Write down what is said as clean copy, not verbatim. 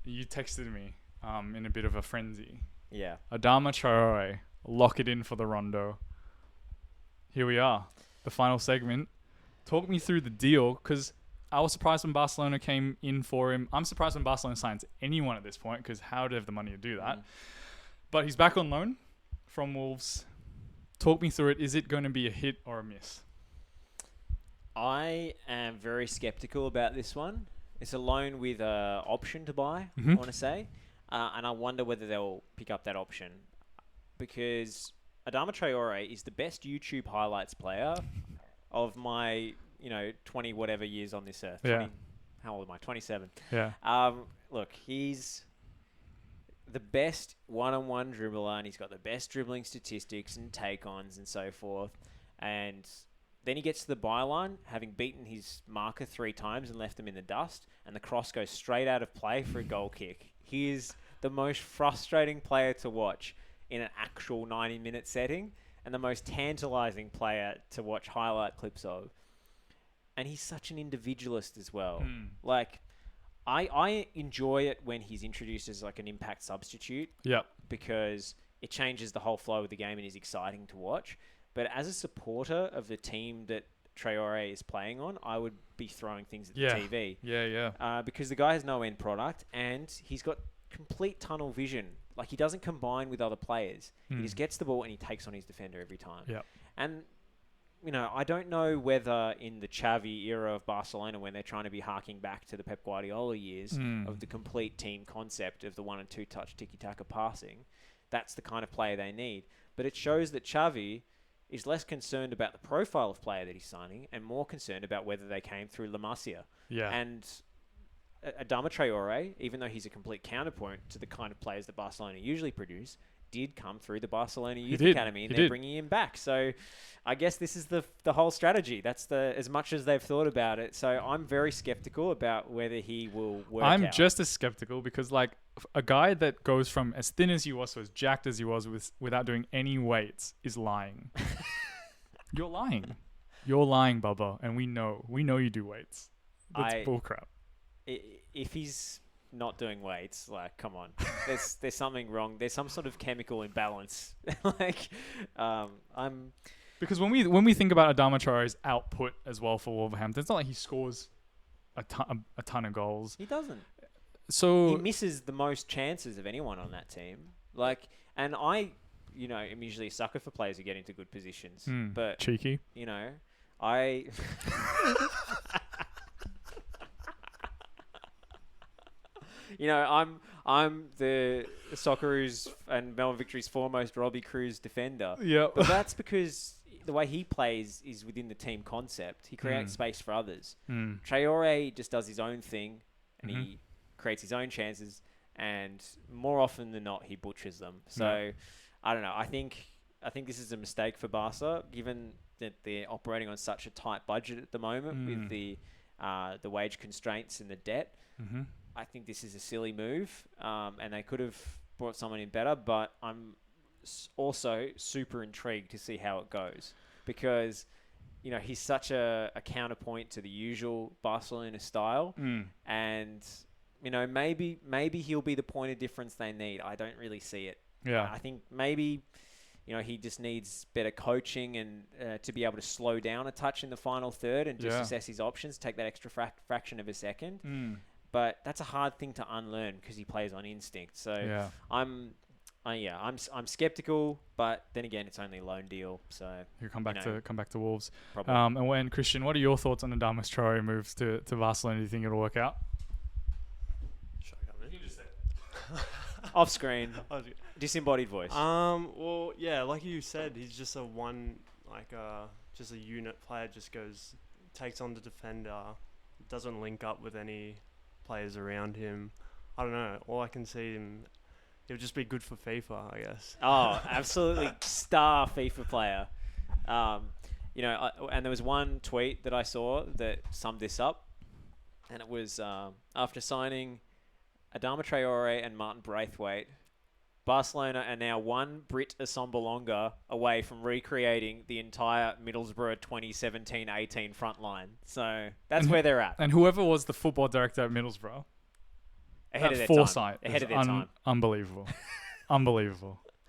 you texted me in a bit of a frenzy. Yeah. Adama Traore, lock it in for the Rondo. Here we are, the final segment. Talk me through the deal, because I was surprised when Barcelona came in for him. I'm surprised when Barcelona signs anyone at this point, because how do they have the money to do that? But he's back on loan from Wolves. Talk me through it. Is it going to be a hit or a miss? I am very skeptical about this one. It's a loan with an option to buy, Mm-hmm. I want to say. And I wonder whether they'll pick up that option. Because Adama Traore is the best YouTube highlights player of my, 20 whatever years on this earth. Yeah. 20, how old am I? 27. Yeah. Look, he's the best one-on-one dribbler, and he's got the best dribbling statistics and take-ons and so forth. And then he gets to the byline, having beaten his marker 3 times and left him in the dust, and the cross goes straight out of play for a goal kick. He is the most frustrating player to watch in an actual 90-minute setting, and the most tantalizing player to watch highlight clips of. And he's such an individualist as well. Like, I enjoy it when he's introduced as like an impact substitute. Yep. Because it changes the whole flow of the game and is exciting to watch. But as a supporter of the team that Traore is playing on, I would be throwing things at the TV. Yeah. Because the guy has no end product and he's got complete tunnel vision. Like, he doesn't combine with other players. He just gets the ball and he takes on his defender every time. Yep. And, I don't know whether in the Xavi era of Barcelona, when they're trying to be harking back to the Pep Guardiola years of the complete team concept of the 1- and 2-touch tiki-taka passing, that's the kind of player they need. But it shows that Xavi is less concerned about the profile of player that he's signing and more concerned about whether they came through La Masia. Yeah. And Adama Traore, even though he's a complete counterpoint to the kind of players that Barcelona usually produce, did come through the Barcelona Youth Academy, and they're bringing him back. So I guess this is the whole strategy. That's as much as they've thought about it. So I'm very skeptical about whether he will work out. I'm just as skeptical because, like, a guy that goes from as thin as he was to as jacked as he was without doing any weights is lying. You're lying. You're lying, Bubba, and we know you do weights. That's bullcrap. If he's not doing weights, like, come on, there's something wrong. There's some sort of chemical imbalance. Because when we think about Adama Traore's output as well for Wolverhampton, it's not like he scores a ton of goals. He doesn't. So he misses the most chances of anyone on that team. Like, and I, am usually a sucker for players who get into good positions. But cheeky. I'm the Socceroos and Melbourne Victory's foremost Robbie Cruz defender. Yeah. But that's because the way he plays is within the team concept. He creates space for others. Traore just does his own thing, and he creates his own chances, and more often than not, he butchers them. So, I don't know. I think this is a mistake for Barca, given that they're operating on such a tight budget at the moment with the wage constraints and the debt. I think this is a silly move, and they could have brought someone in better, but I'm also super intrigued to see how it goes because, he's such a counterpoint to the usual Barcelona style, and, maybe he'll be the point of difference they need. I don't really see it. Yeah. I think maybe, he just needs better coaching and to be able to slow down a touch in the final third and just assess his options, take that extra fraction of a second. But that's a hard thing to unlearn because he plays on instinct. So I'm skeptical, but then again, it's only a loan deal. So he'll come back to Wolves. Probably. Christian, what are your thoughts on Adama Traore moves to Barcelona? Do you think it'll work out? Should I come in? You can just say it. Off screen, disembodied voice. Well, yeah, like you said, he's just just a unit player. Just takes on the defender, doesn't link up with any players around him. I don't know. All I can see him, he'll just be good for FIFA, I guess. Oh, absolutely star FIFA player. And there was one tweet that I saw that summed this up, and it was after signing Adama Traore and Martin Braithwaite, Barcelona are now one Brit Assombalonga away from recreating the entire Middlesbrough 2017-18 front line. So that's where they're at. And whoever was the football director at Middlesbrough. Ahead of their foresight. time. Ahead is of their time. Unbelievable. Unbelievable.